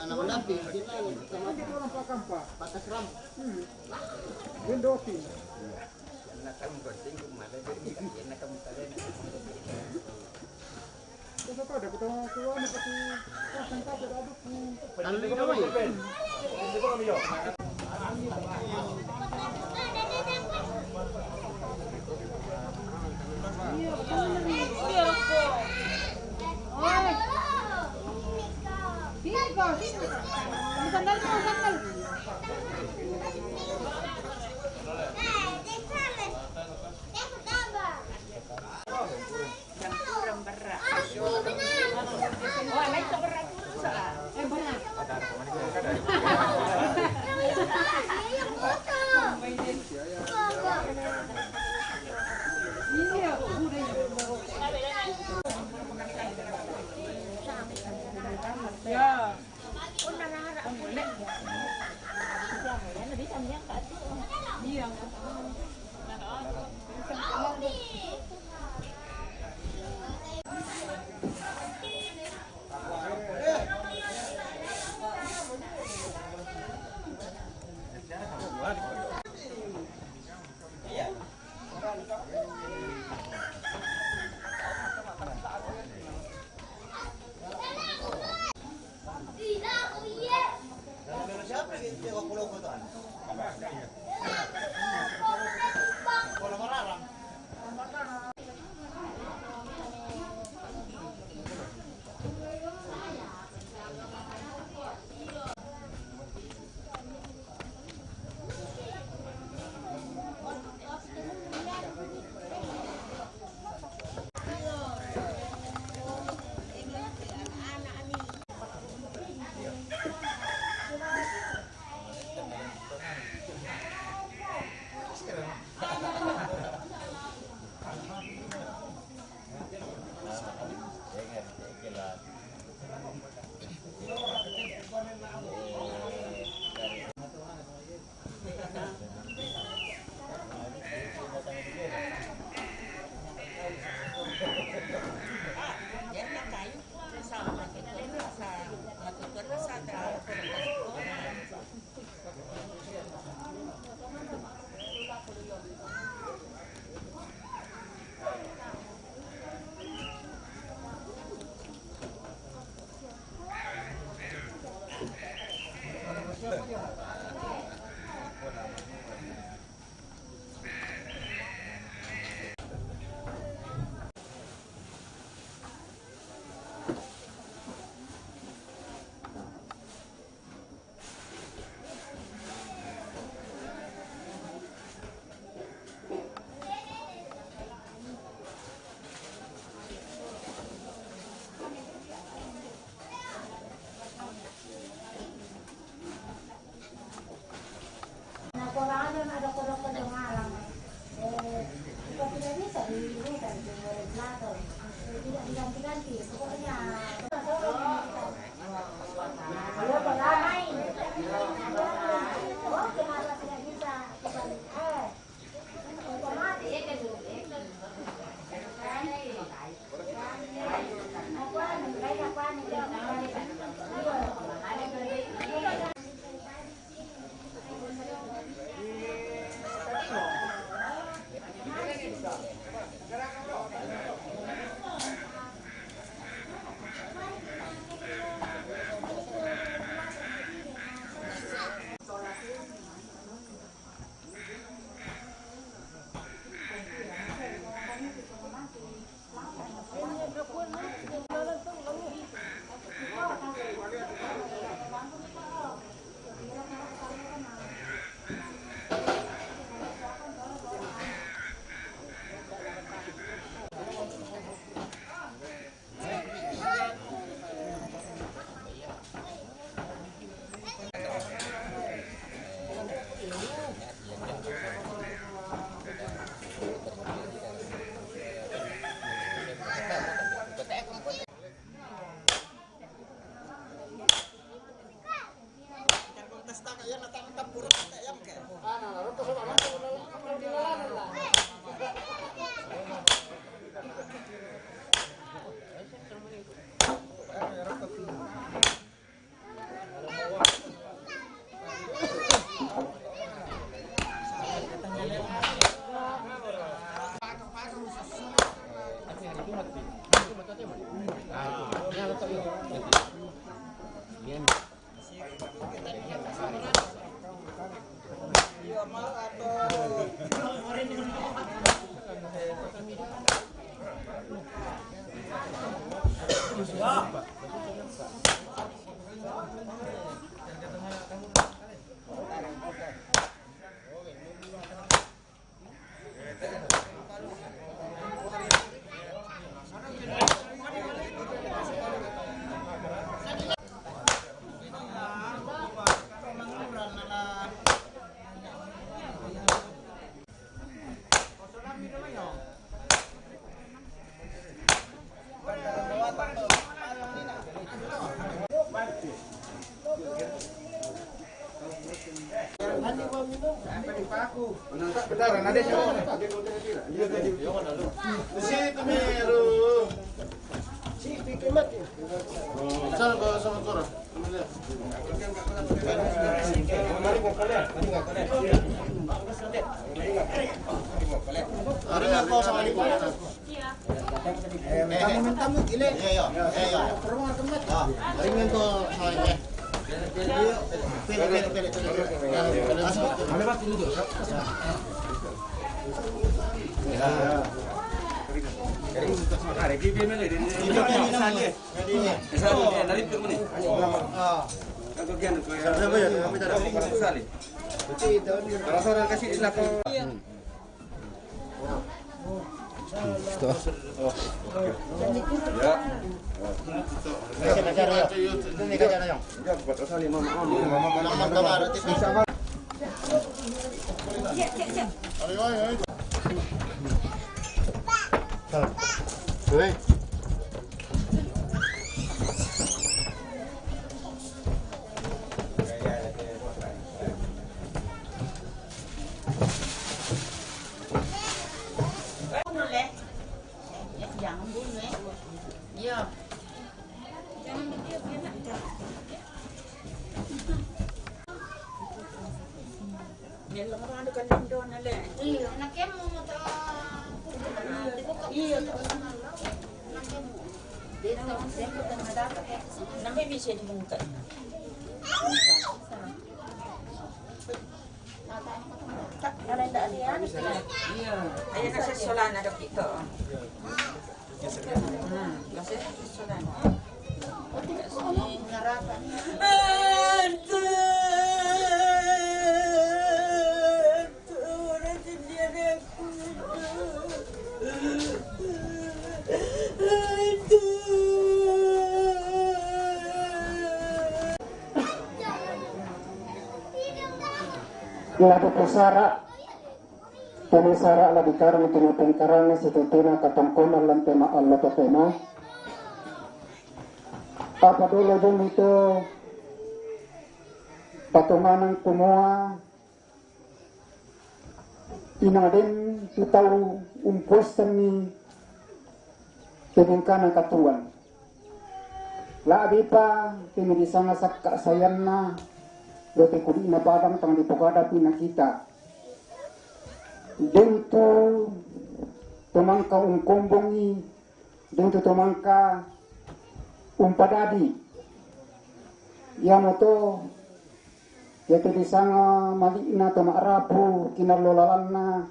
Anak mendamping, kita sama Nanti orang belakang Pak. batas ram. Gendotin. Kau ada ketemu tuan seperti pasang kaca aduk. Lalu ini apa ya? Bentar, ada siapa? Di situ meru. Si pikir mati. Sana ke sama korang. Hari nggak kau sama ibu? Kamu minta mu gile. Iya. Perumah kemat. Hari nggak kau sama ibu? Jangan bunuh ya. Iya. Jangan berdiam ya nak. Yan lang mga kanin doon na le. Iya, nakya mo mo ta. Iya, nakya mo. Dito ang sento ta madata. Namay bisa di mungka. Ada ndak ada ni sila. Iya. Ayo nasa solana dok ito. Kasi solana. Kasi ngarapan. Lalu pusara, pemisara labi karang tinutengkarang situtina katongkonan lang tema Allah to tema. Apa dulu dong itu patunganan kumua inaden tutau umpuestan ni kebingkana katuan. Labi pa tinidisanga sakka sayanna Dote kudi na padang tang dipokada pina kita. Dento tumangka kombongi, dento tumangka padadi. Yamoto yate disanga malina tama arapu kinarlolalanna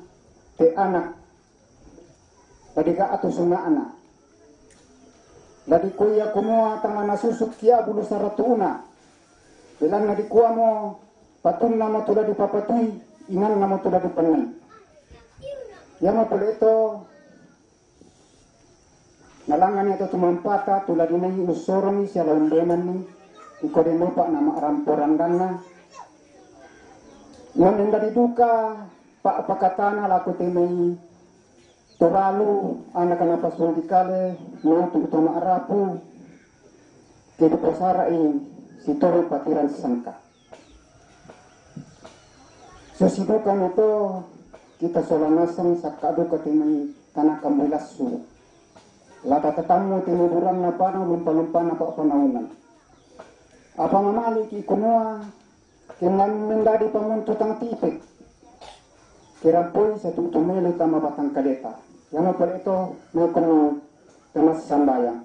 te anak. Padika atu sunga anak. Ladi kuya kumua tangana susuk kia bulu saratuna. Bilang na dikuha mo, patun na mo tulad ipapatay, ingan na mo tulad ipanay. Yan mo pala ito, nalangan ito tumampata tulad inay usorong ni siya laundenan ni, ikaw din mo pa na maaramporandan na. Yan yung dadiduka, paapakatana lako tinay turalu, anak ka na pasultikale, no, ito maarapu, kaya pasarain, si Toro Patiran Sangka. Susibukan itu kita solanasan sakado katimay tanah kamulasu. Lata tetamu tinuburan na panang lumpa-lumpa na pa panaunan. Apa mamali ki kumua kingan mendadi pamuntutang tipik. Kirampoy sa tutumili tama batang kaleta. Yang apa itu may kumu tamas sambayang.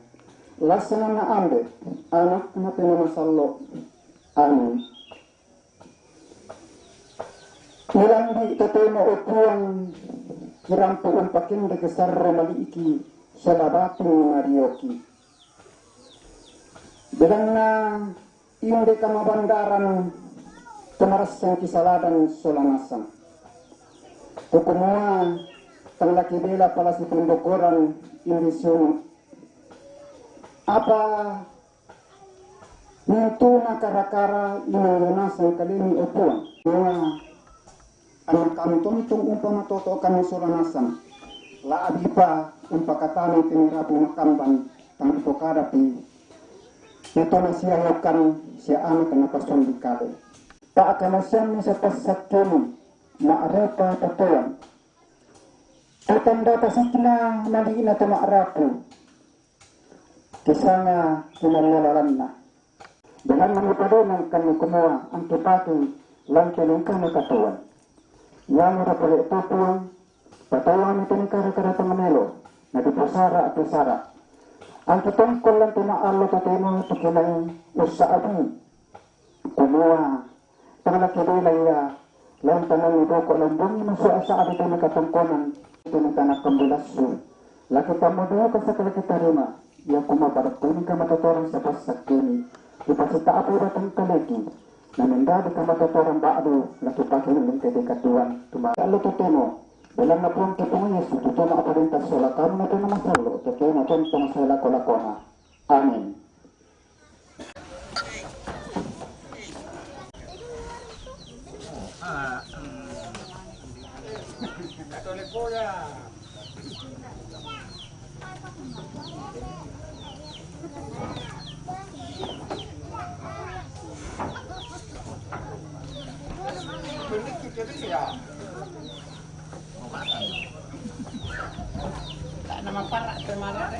Lasana na ambe, anak na pinamasallo, amin. Nilang ito mo upuan, kirampo ang pakinda kasarro maliiki, sa labating marioki. Bilang na hindi ka mabandaran, tumaras ang kisaladan solanasan. Kukumuha, tang lakibela pala si Pundokoran, indisyon. Apa nito na karakara inananasan kalini upuan mga ang kami itong umpamatoto kami suranasan laabi pa umpakatanong tinirapo makamban tang ipokarapi ito na siya hukan siya anak na pasundikado paakalasan sa pasakyan ma'repa tatuan. Tutanda tasikna maliina ta ma'rapu. Kisana kinalalalanna. Dengan mengipadonan kami kumua ang kipati lantunin kami katuan. Yang rapalik tutuan, patawan ito ni kara-kara pangamelo, na dipusara at isara. Ang kitungkol lang tumaalo tutino tukinay usaabi. Kumua, tangalakililay lang tanang ito ko lang bungi masua sa abito ni katungkonan ito ni tanak kambulasyo. Lakita mo doon ka sa kalakitarima, yung kumabaraktunin ka matatorang sa pasakini. Ipasita apo datang kalagi, naminda di ka matatorang baado, lakipakin ng kedekatuan, tumakalo tutino. Dalam na pun kepungan Yesus, tutuna apa rintas sola kami na ito na masalo, tutuna na ito na masala kolakona. Amin. Tak nama parak termarah.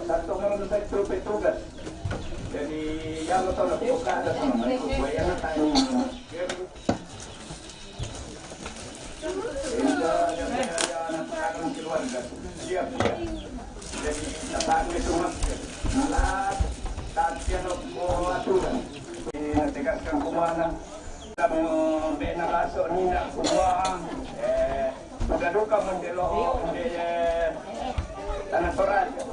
Satu orang itu petugas. Jadi yang betul buka ada sama yang tanya. Siap. Jadi datang ke rumah. Malah tak kena aturan. Tegaskan kumana. Kamu bina kaso ni nak kumah. Sudah duka mendelo di tanah Toraja.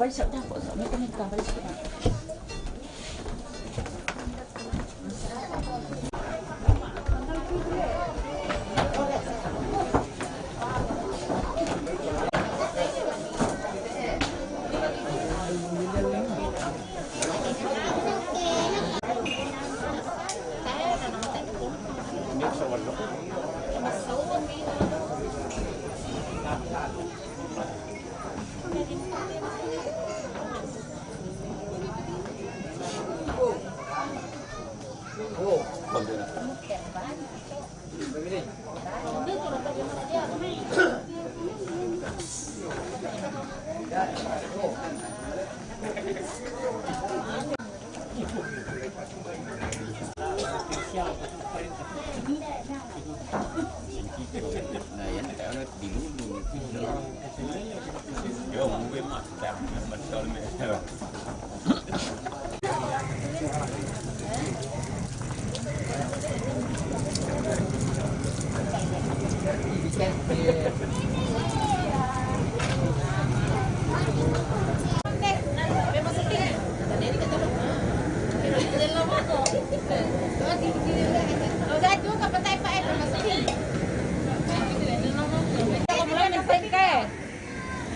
Balik siap dah, kok ni kan balik siap.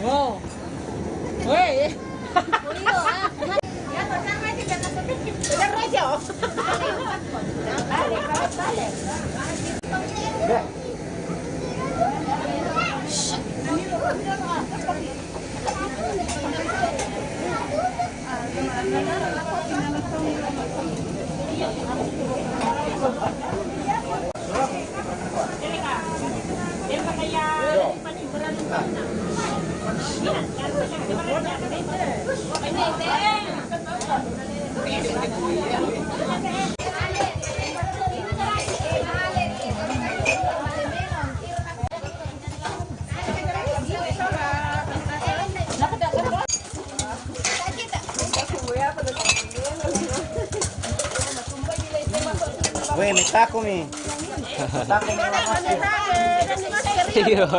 Wow. Woi. Weh, may tako mi. Iyo.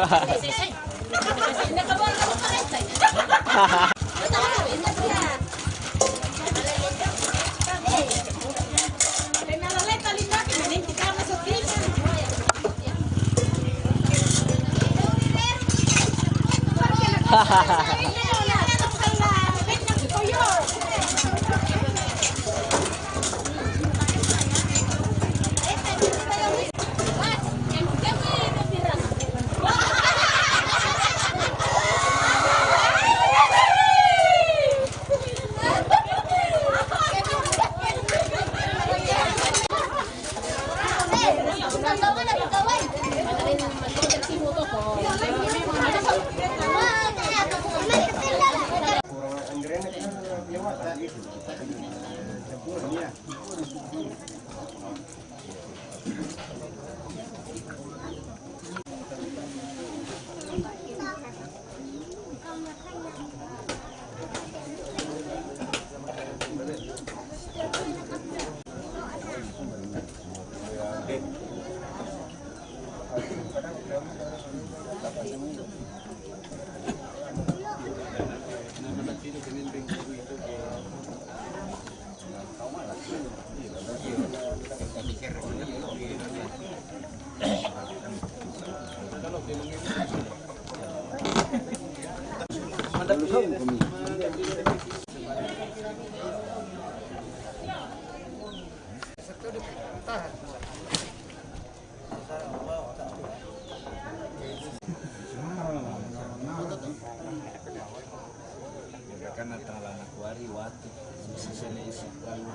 Karena tanggal anak wari waktu sisa isi lalu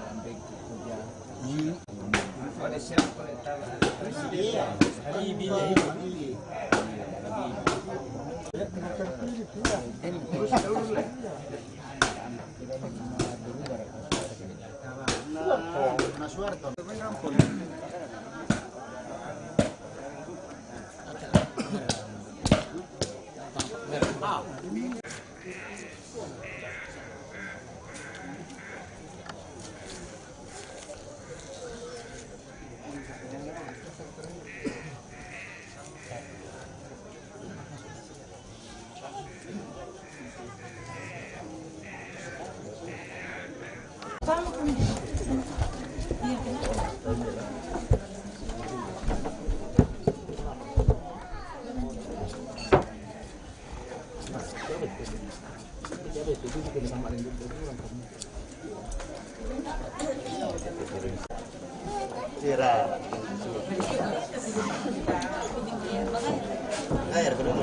ambek kerja. Pada siapa presiden? Air belum.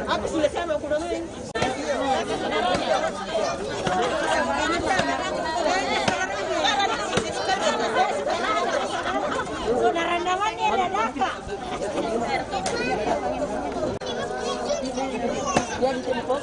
Aku sudah sama aku udah main. Saudara namanya ada Daka. Dia dijemput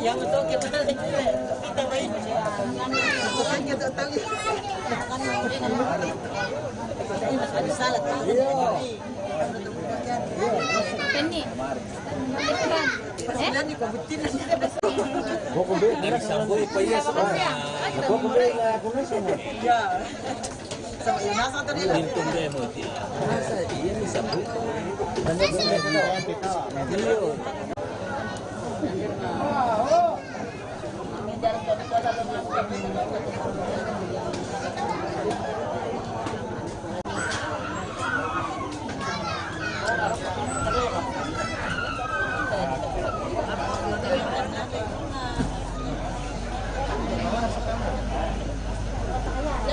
yang untuk kita main ada salad ini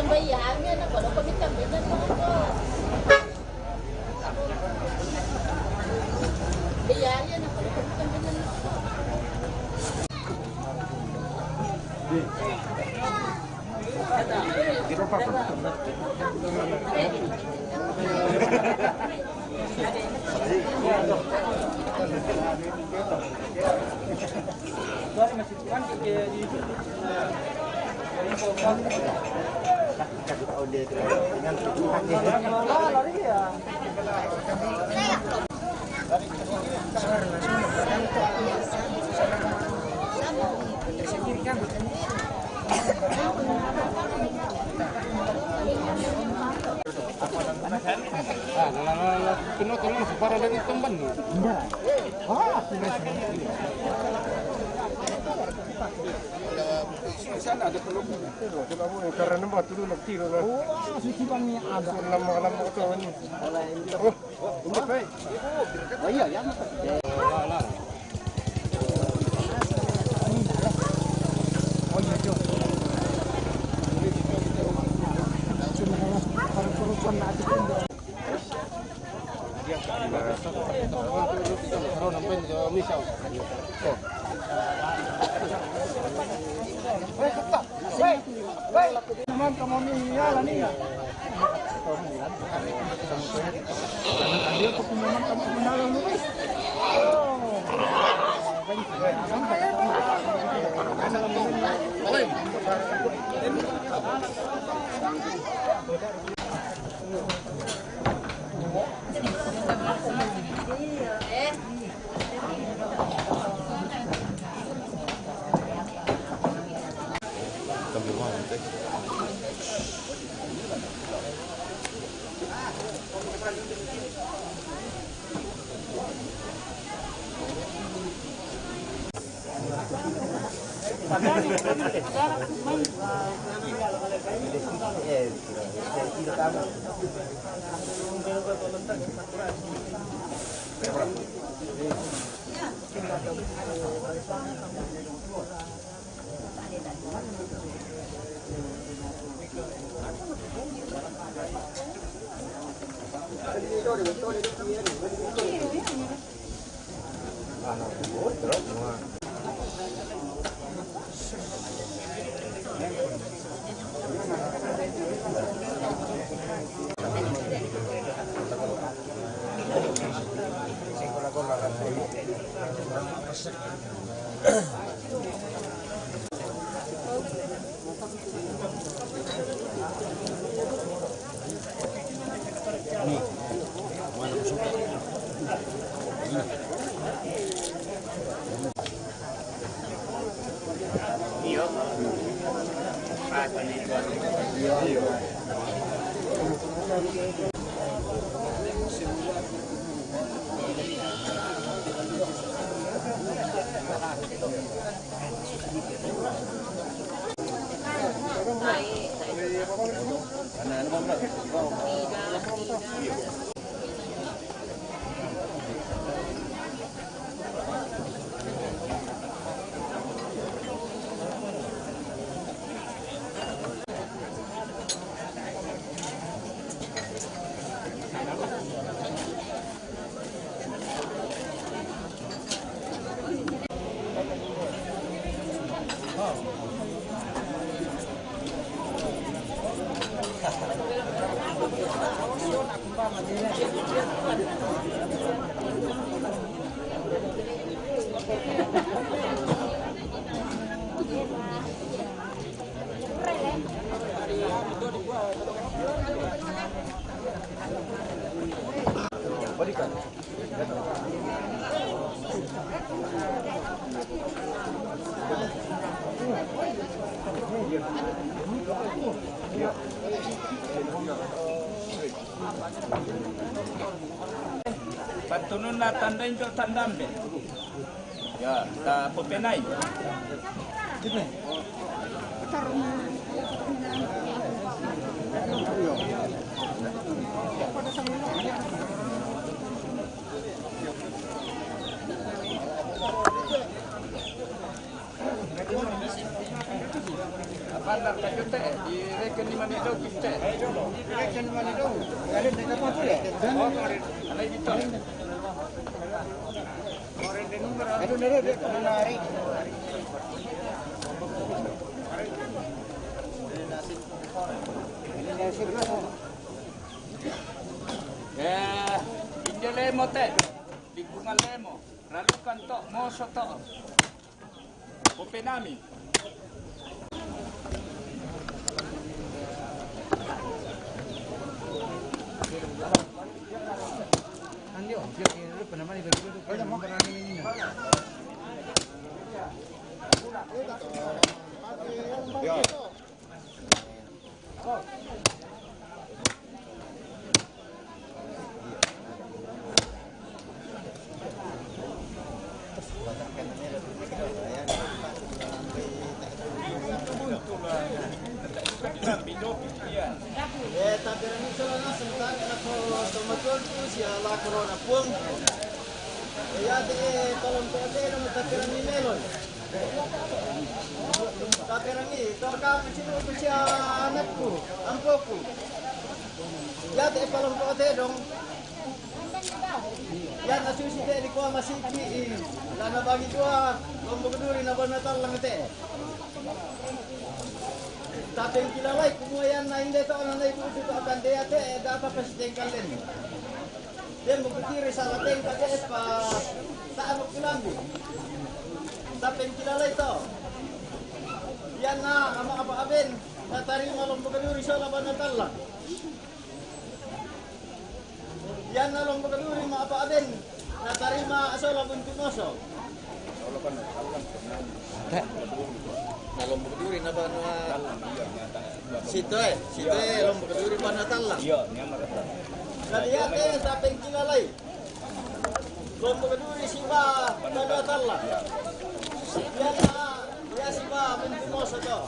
bayarnya nak kalau kami tambahnya bayarnya nak kalau kami tambahnya Karena nama tu nak tiro na. Oh, suci bang ada. Nama tu ni. Oh, ini baik. Oh iya, ya. Patunun na tandain ko tandambe. Ya, ta popenay. Apa kayu teh? Direken 5 nido kita. Direken 5 nido. Kalian dekat apa ya? Alay dito. Aduh, nere nari. Injo lemo teh. Lingkungan lemo. Ralukan to, moso to. Pupenami. Andio, lu pernah mandi bagi itu pernah mau pernah ini. Yan asusi te di kuah masih ki. Lana bagi dua lombok duri na ban natal lang te. Tapi kilalay kumuyan na hindi to na ibu to akan dia te dapat presiden kalen. Dia bukitiri sa latin ka te pa saan mo kulambi. Tapi kilalay to. Yan na ama abin na tarima lombok duri sa laban natal lang. Yan na lombok duri mga paabin na tarima asola bunti moso. Na lombok duri na ba na sito lombok duri pa na tala. Iya, niya magata. Na diyate sa pengkilalay. Lombok duri siba na tala. Yan na ya siba bunti moso to.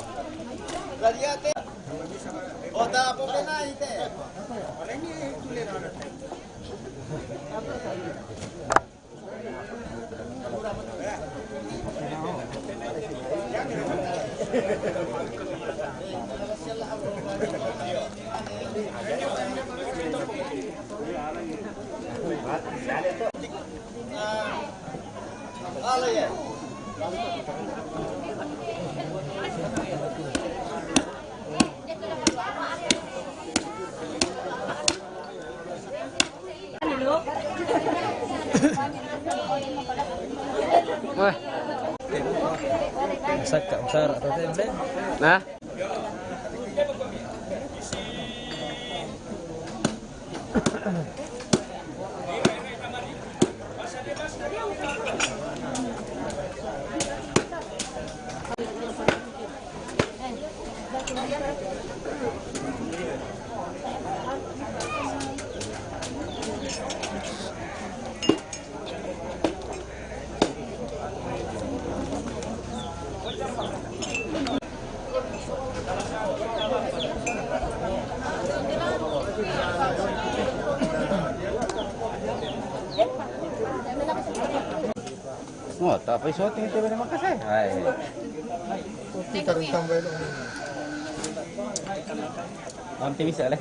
Na diyate o ta po na ite. Wah. Masak tak besar atau tempe? Nah. Oh, tapi shooting itu memang kasih. Hai. Kita rin tambahin ang Nanti bisa lah.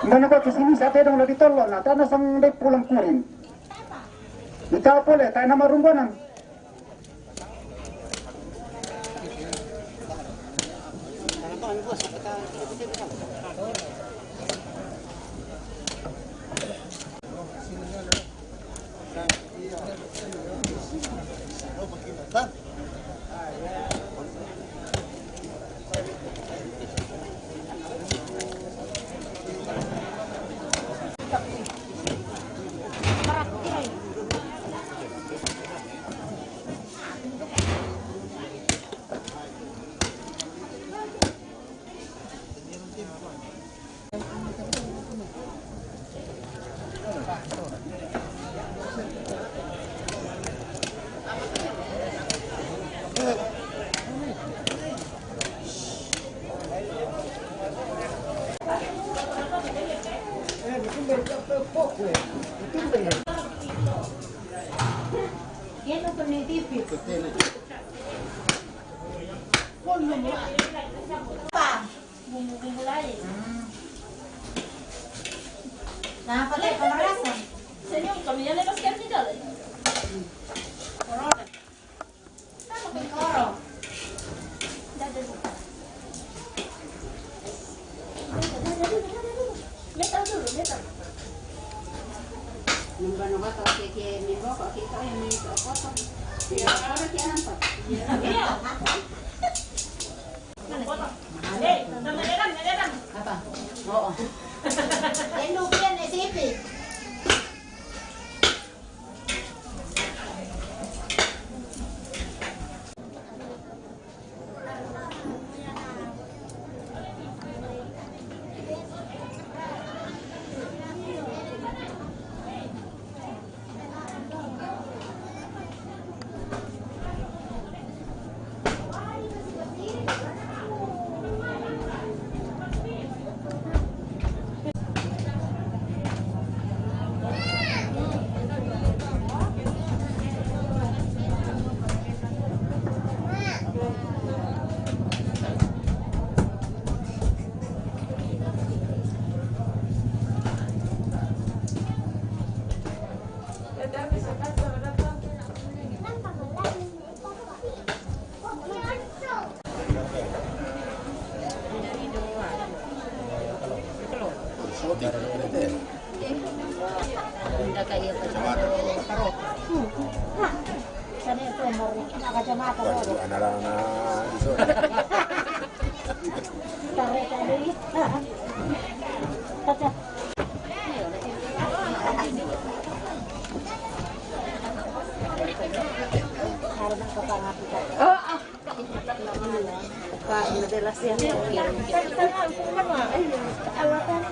Mana ko kesini sa tedong lagi tolong, na tanah sang dek pulang kurin. Kita boleh, tayo nama rumbanan. Bumbu-bumbu lain. Nah, pakai pemerasan. Senyum, kami yang lepaskan di dalam. Corona. Sama kayak korong. Metal dulu, metal. Nunggu-nunggu kalau kayak minggu kok kita yang minggu potong. Ya, orang kita nampak. Iya. Apa? Oo. Yan lupa yan, isipin. Bunda kayak parok. Sana itu mau kacamata. Waduh, anak-anak itu. Tarik tadi. Tata. Harus kepangat kita. Oh, Pak, adalah siang. Awatan.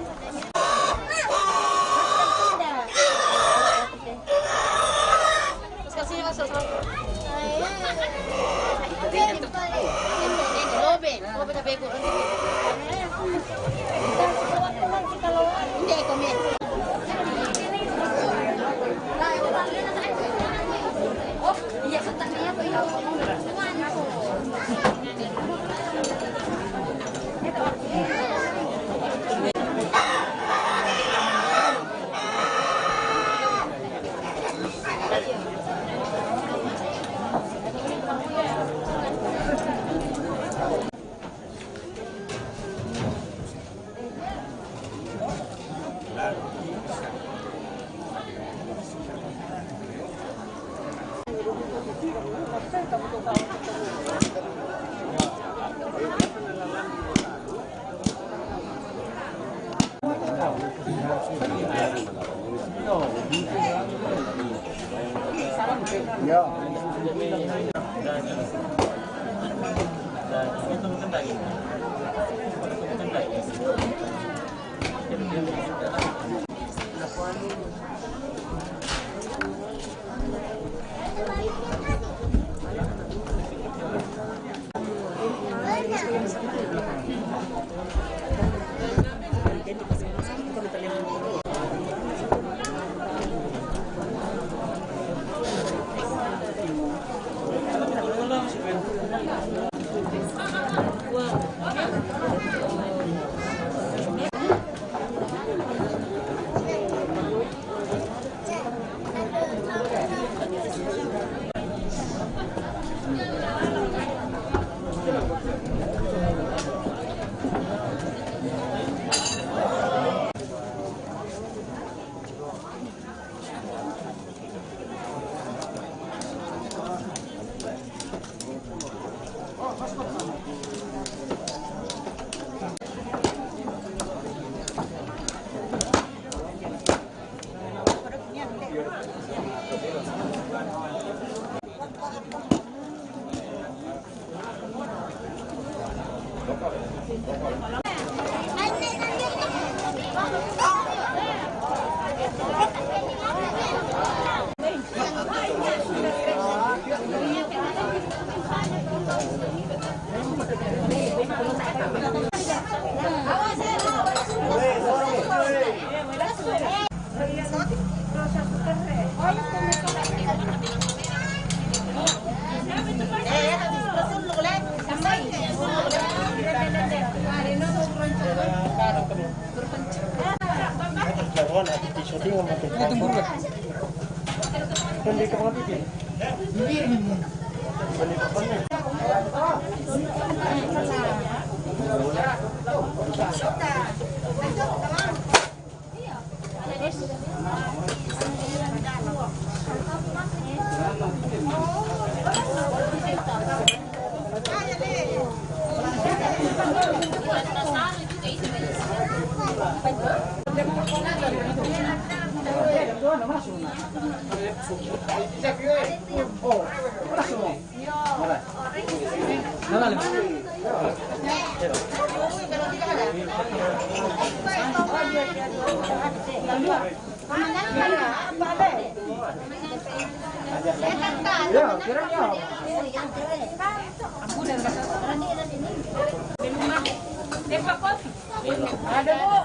Ada Bu.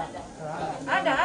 Ada.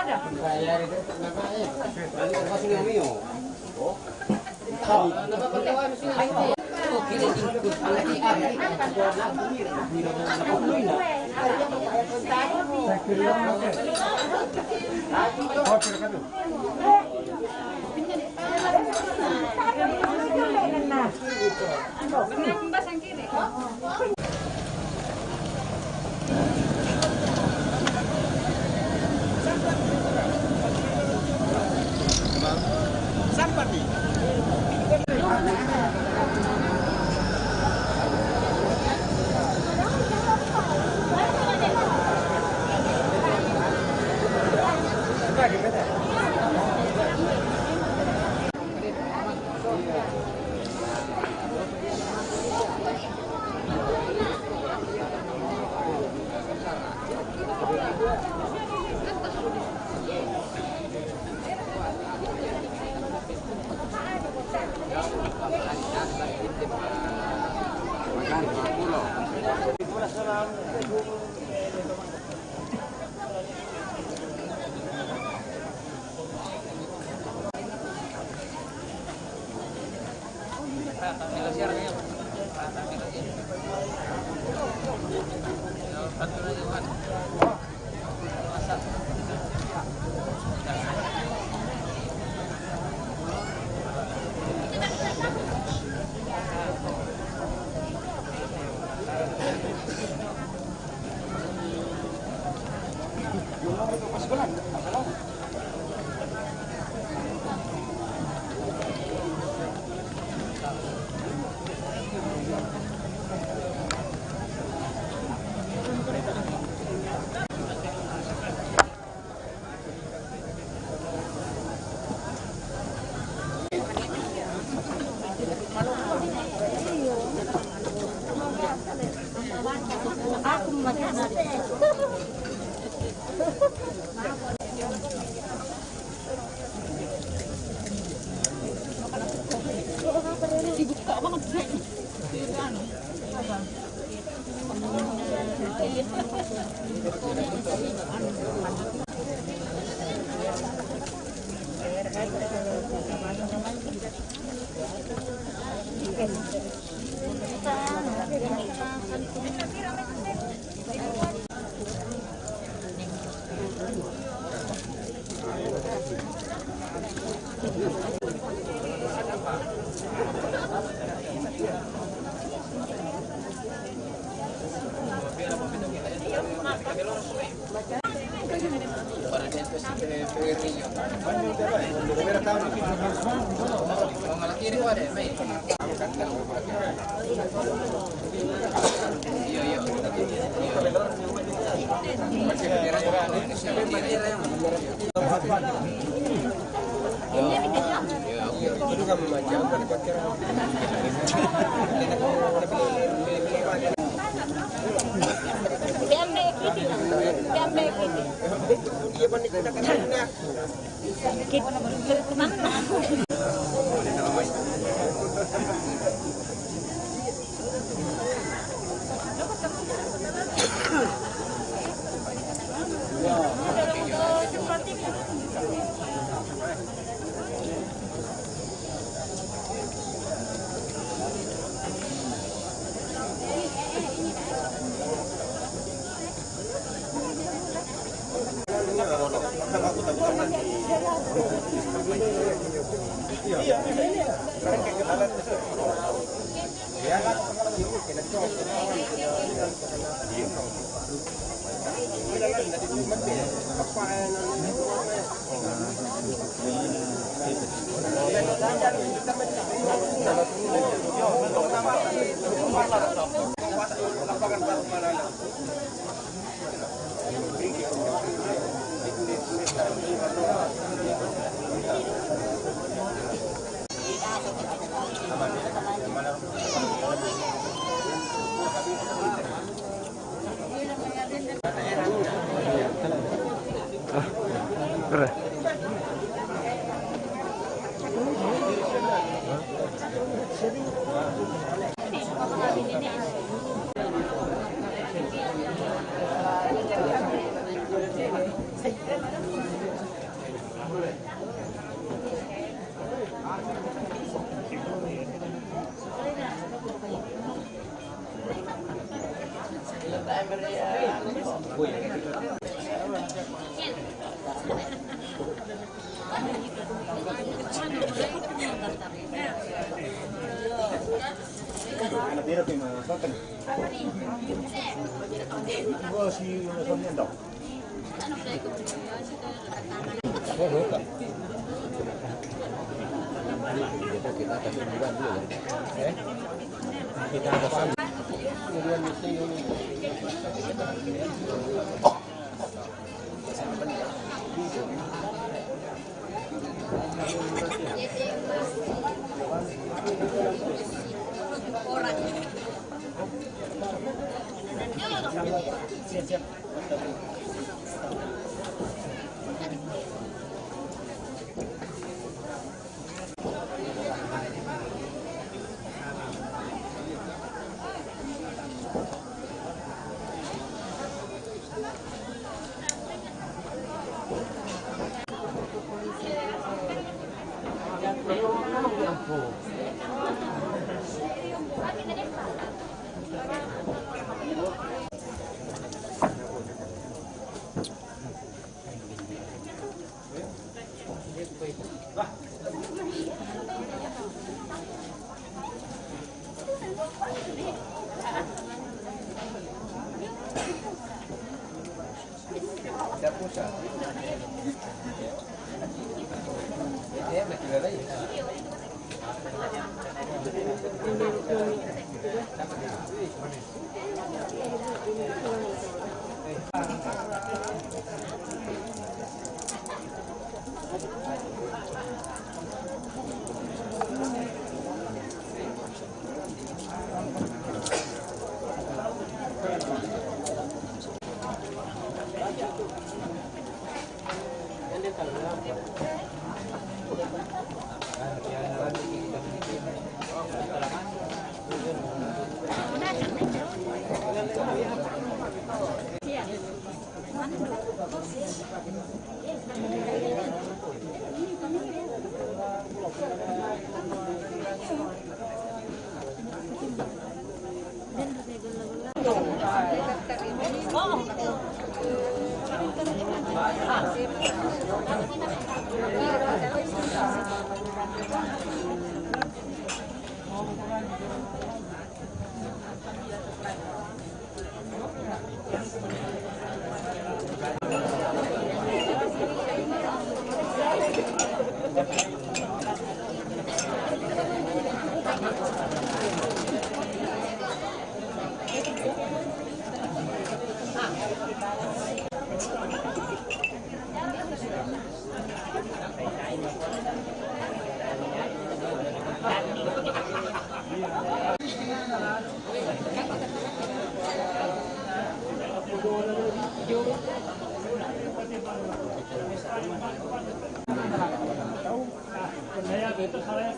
Pada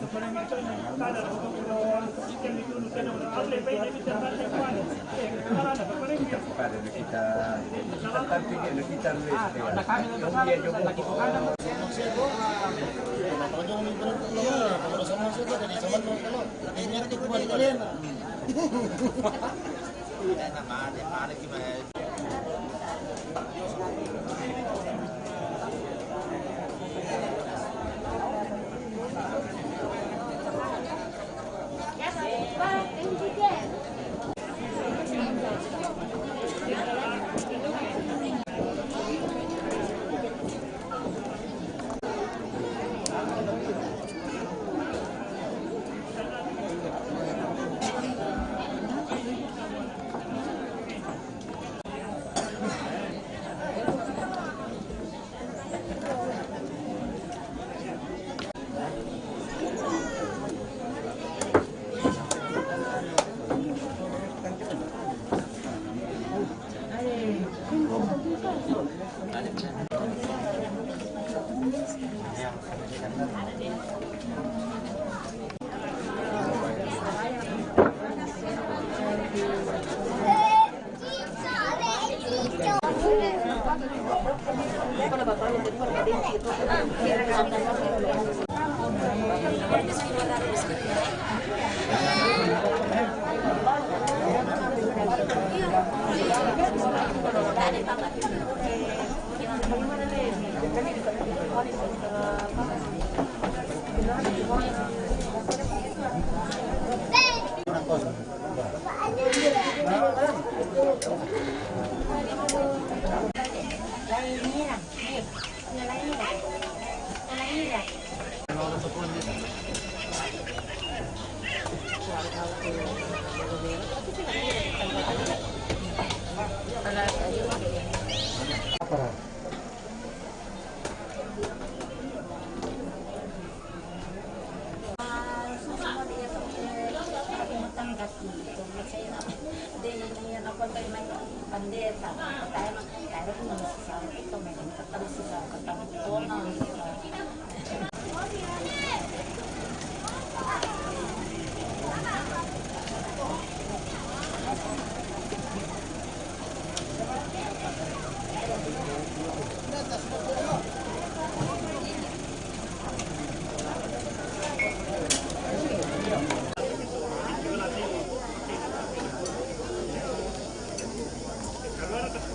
kita tapi kita Agora tá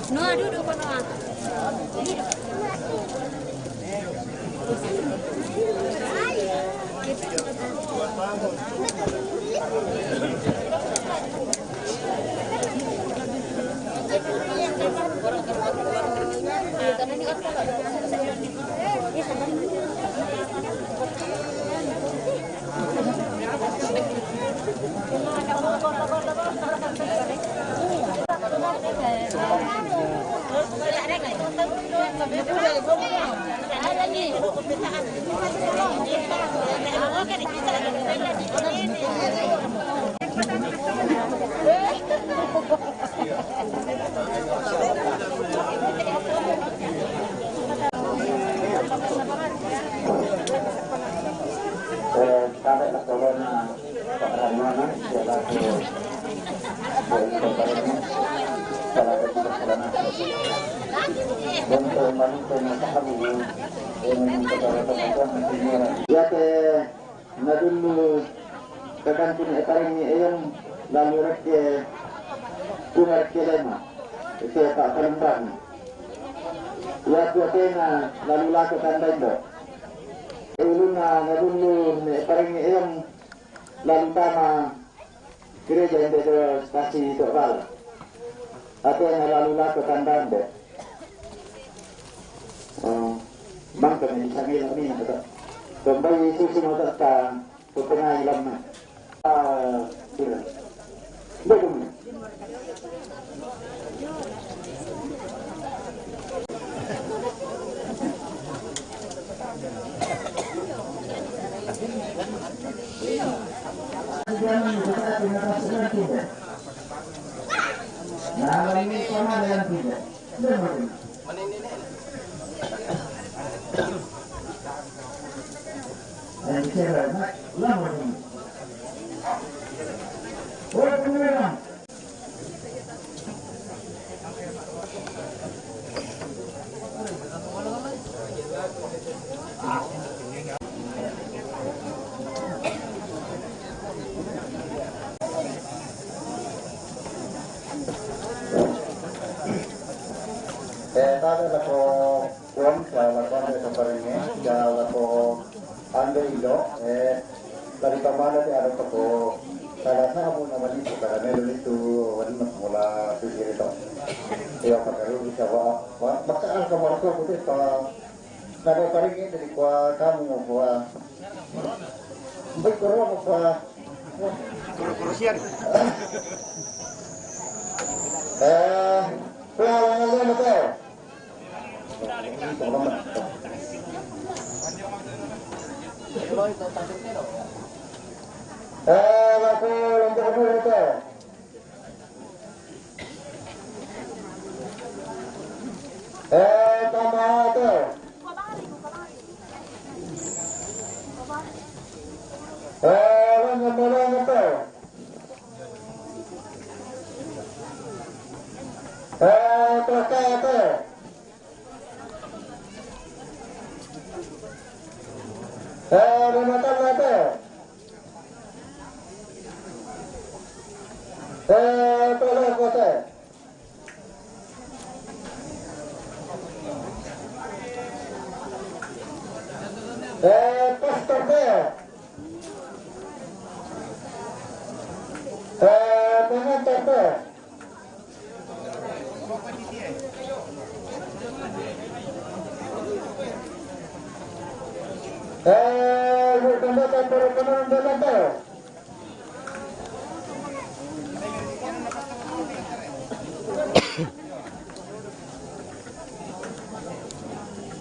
Noah duduk kok Noah. Sampai ke Corona Pak Ramana salah satu ya ke nadulu kakantin etaring ni ayam lalu rakke kumar kelema itu Pak Kalembang ya kuatena lalu lakukan dendo uluna nadulu etaring ni ayam lalu tama gereja yang ada stasi Sokal atau yang lalu lakukan dendo bangsa ni sangi ni betul. Kembali itu semua datang ke tengah ilmu. Sudah. Bagus. Nah, ini sama dengan tidak. Dan dikira lama ini. Oh, kemudian. Tadi ako kuwan sa lakuan sa paringe, sa ako ando ilo, dari pamana ti ano ko salah sa mo naman ito karamelo nito wala mas mula siguro ito. Kaya pagkaroon bisa makaal ka mo ko puti pa nado paringe dari kwa kamu mo kwa baik ko mo kwa Kuro-kurosian. Pulang aja betul. Laku untuk itu. Tambah itu. Bolong itu. Terus itu. Rumah tangga itu. Tolong kota. Pastor itu. Pengantar itu. Tambahkan perubahan belantar.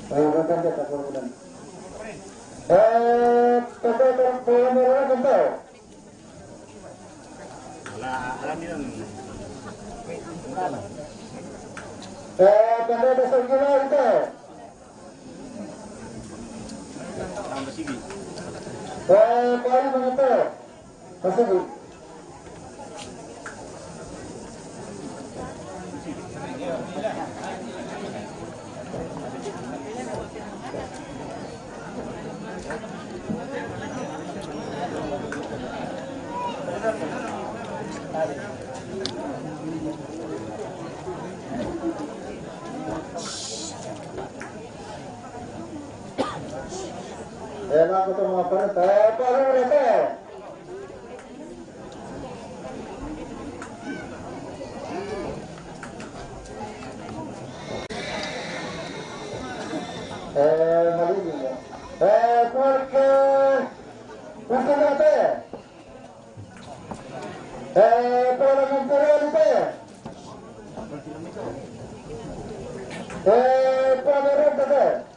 Tambahkan dia perubahan. Tambahkan perubahan belantar. Alamiran. Tambahkan segilar itu. Tambah sini. Paling begitu. Masuk. Enak itu mau parete, parete. Maligno. Porque Usagate. Parlamentariante. Parlamentariante.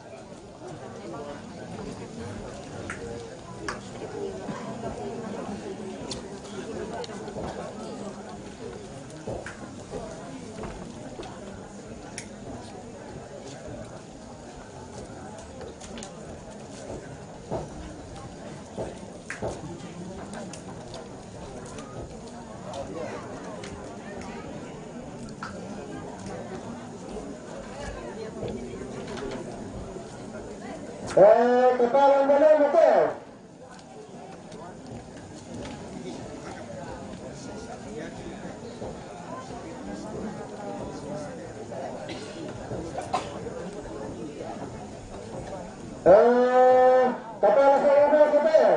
Kepala Balai Hotel. Kepala Sarana Hotel.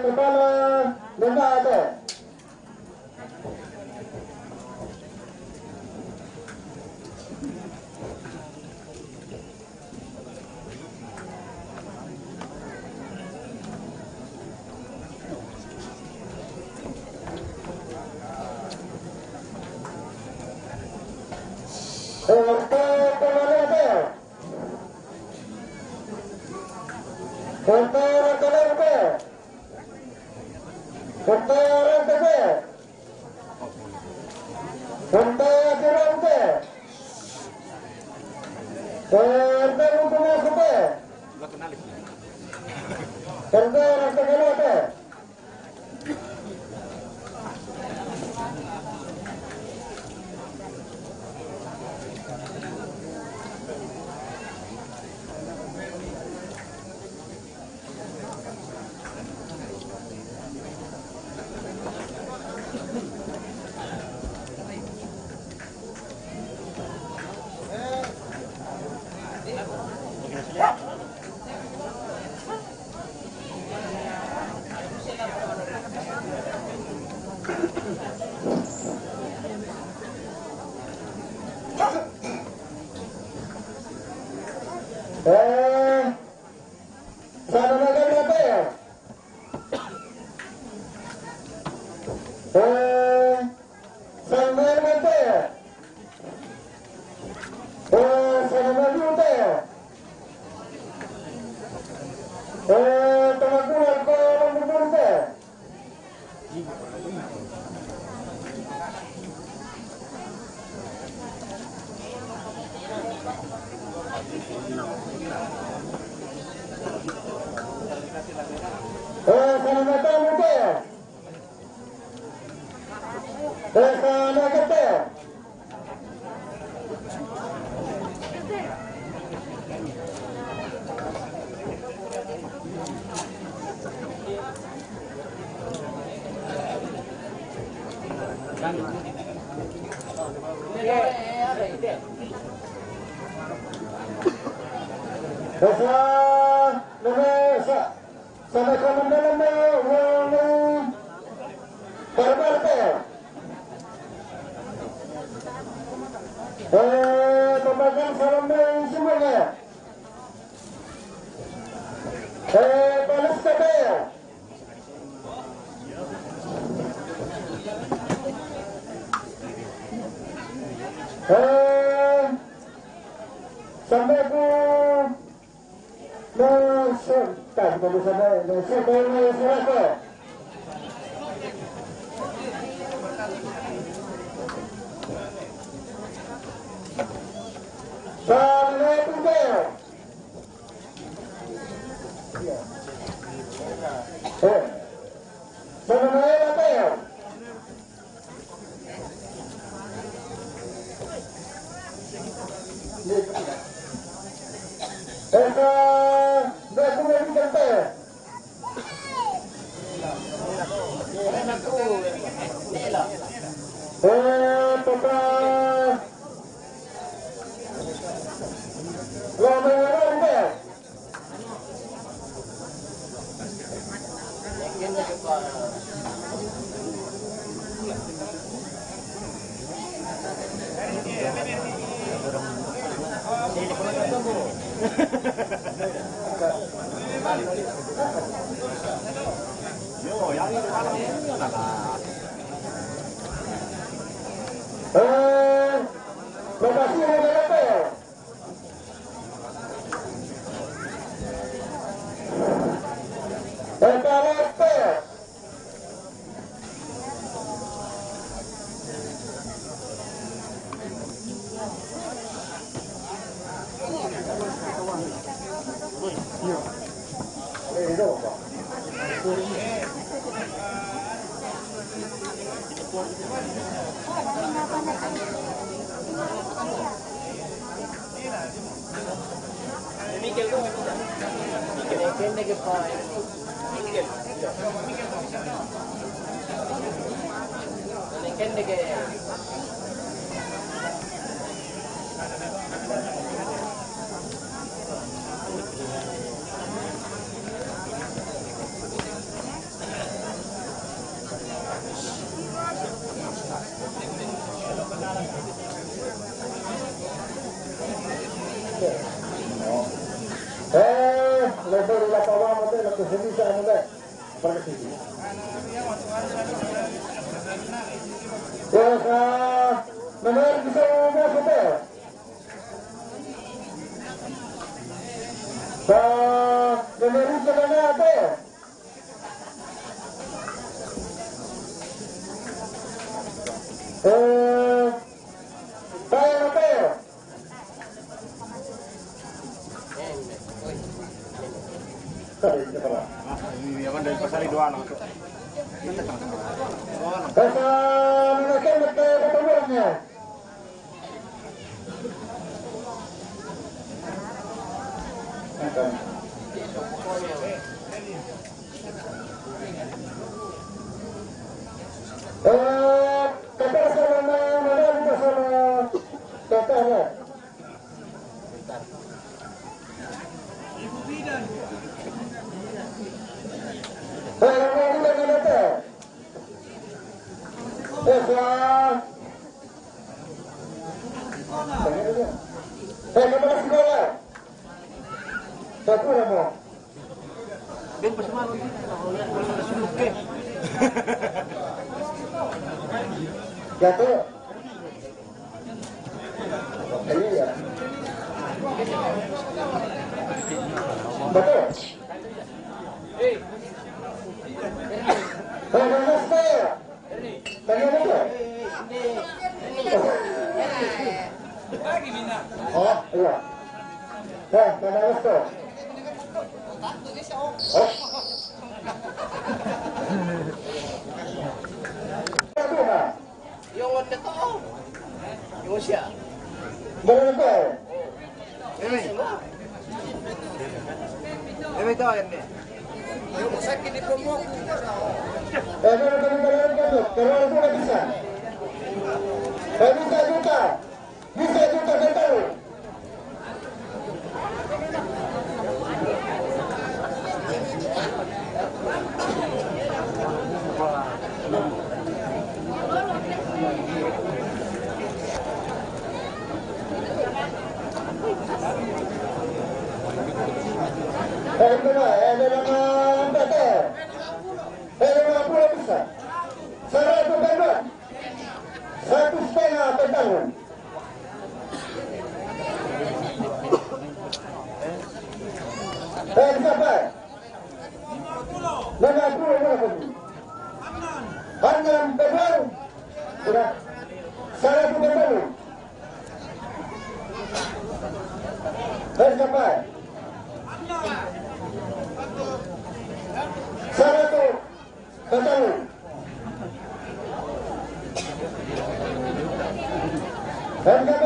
Kepala Lembah Hotel. Lokasi yang berapa? Lebar la pavamo della comunità non è perché sì. Cosa non è di solo te. Sa non è rito da nada. Dai Matteo. Ini kan dari pasar dua lang. Kasa menaikkan ketemuannya. Kata sama mana bersama kakaknya. Ibu bidan. Kepala sekolah. Satu nama. Ben pasman. Suluk. Jatuh. Iya. Betul. Oh, iya. Mana itu? Oh. Yung what to? Yung siya. Berapa? Ito yan eh. Yung sakit di promo. Kalau itu bisa. Bisa juta. Bisa juta betul. Satu setengah tahun. Berapa? 50 berapa? 6 tahun. Sudah. 100 tahun. Berapa? 100 tahun. Berapa?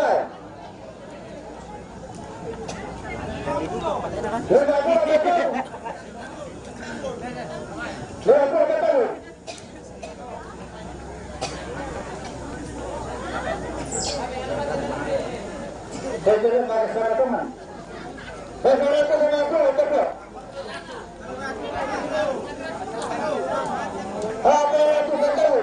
50 tahun. 50 tahun. Saya jadi pakai suara teman. Saya suara teman aku, betul. Apa itu betul?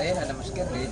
Ada masker deh.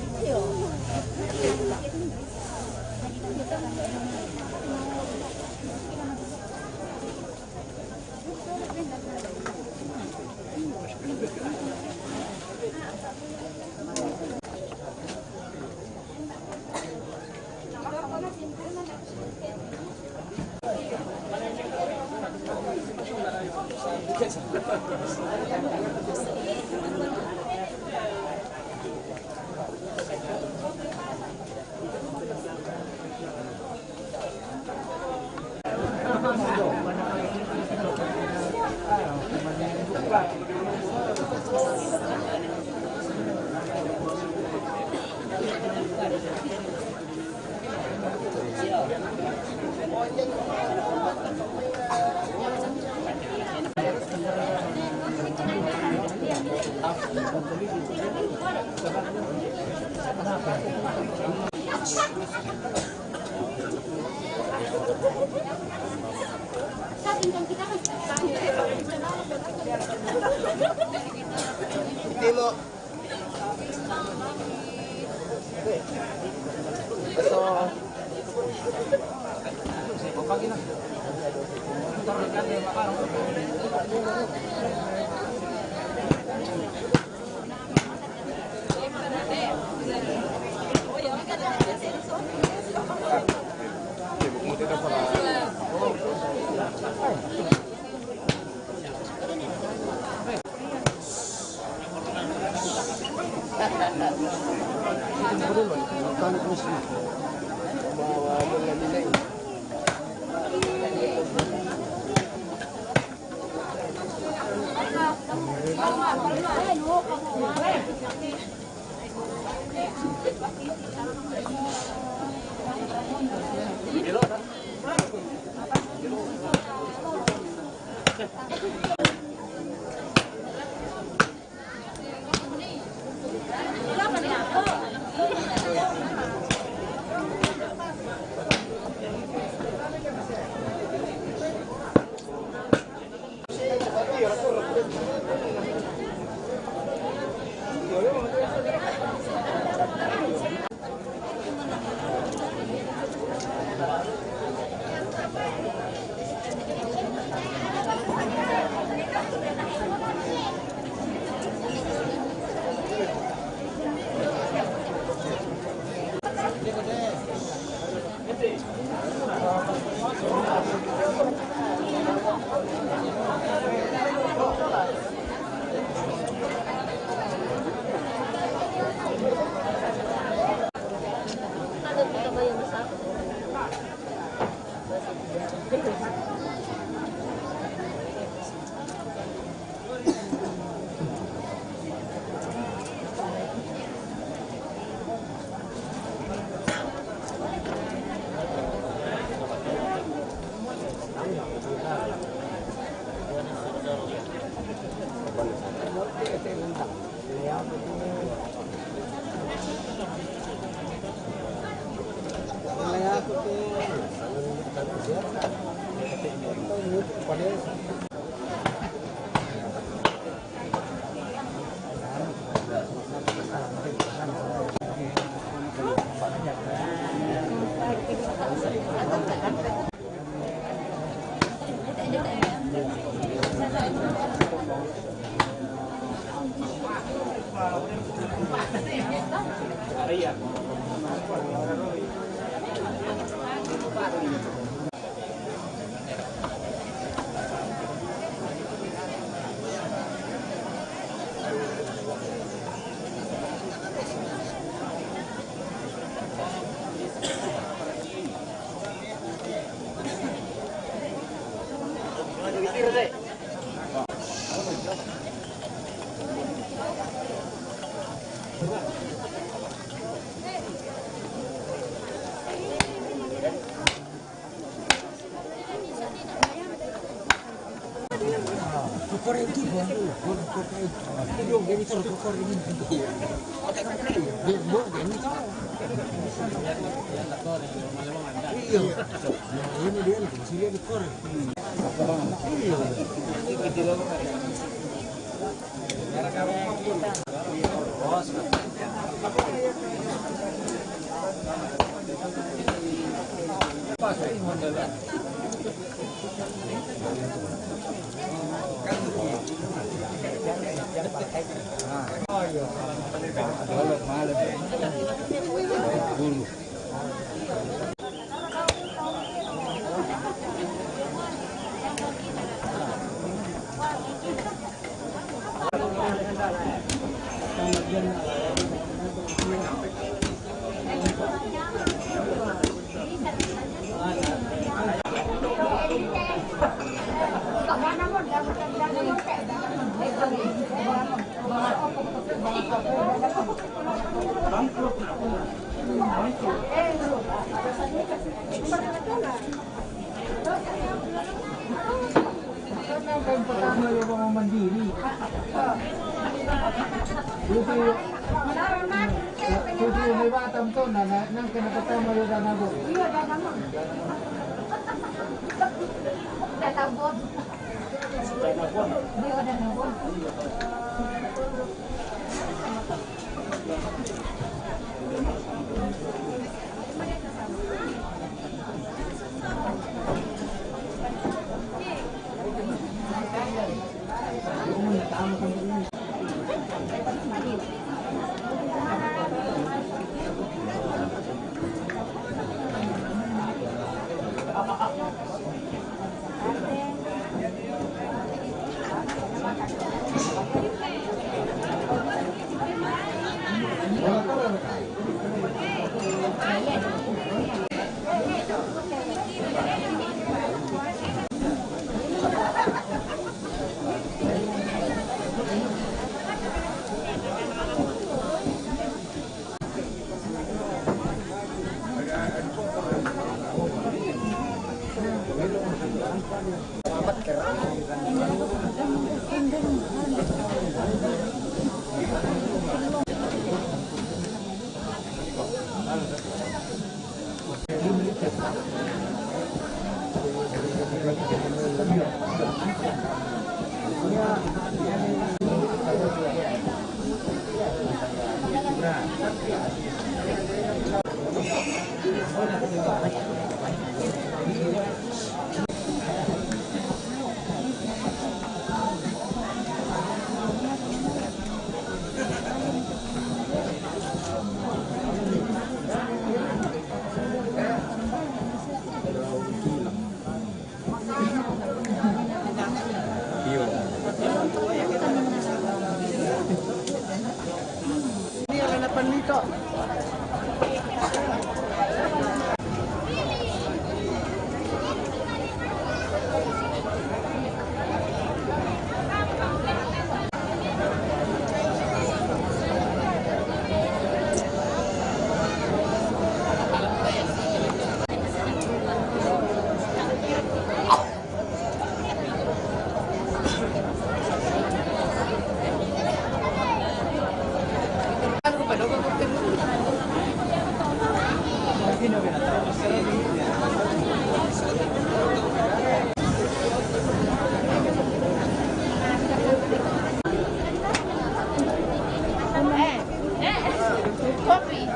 Timo. Kopi.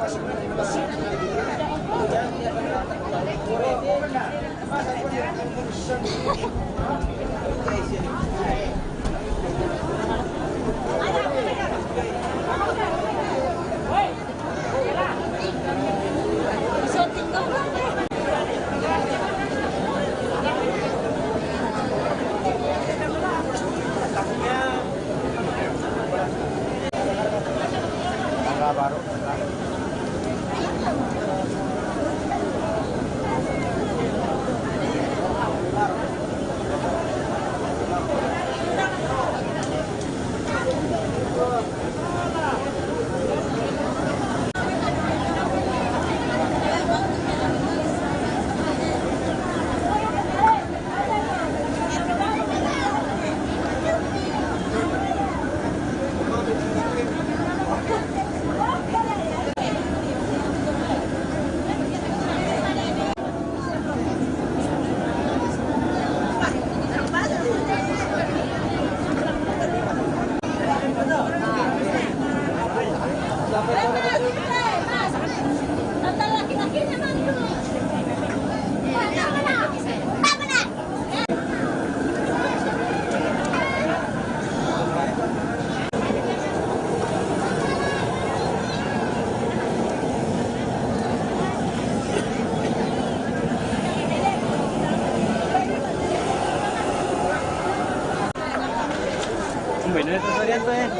Bueno, esto sería entonces.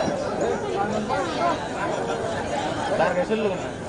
Larga eso lo.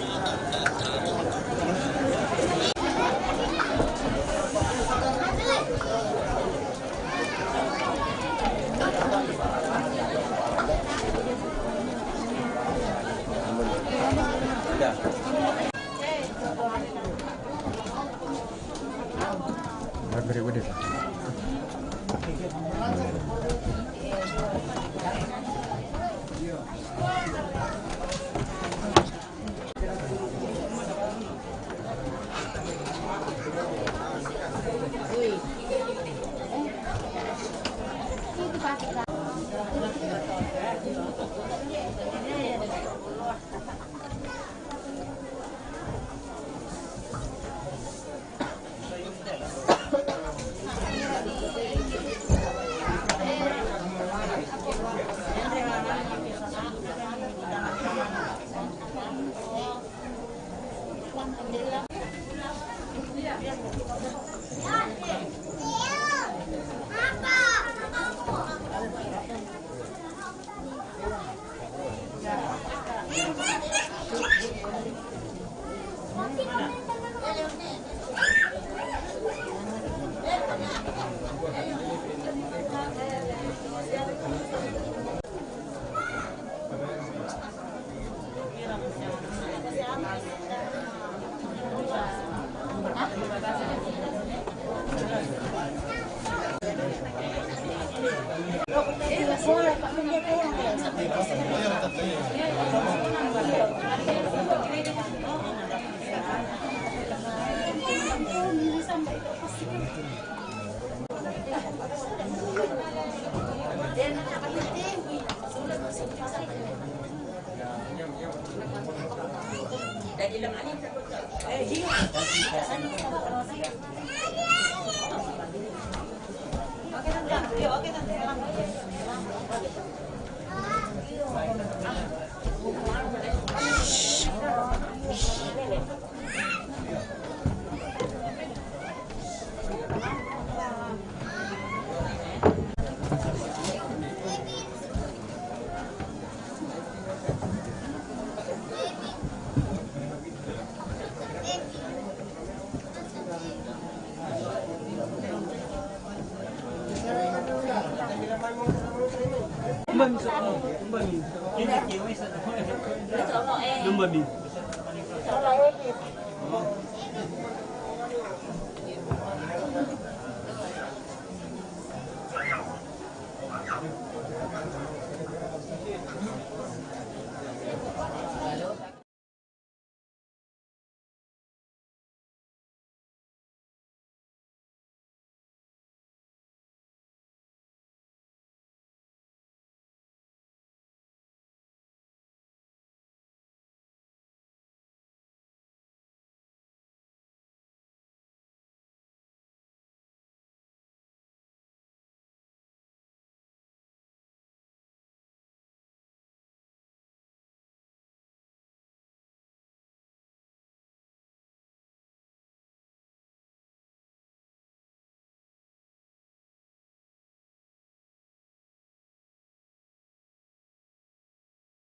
Lumba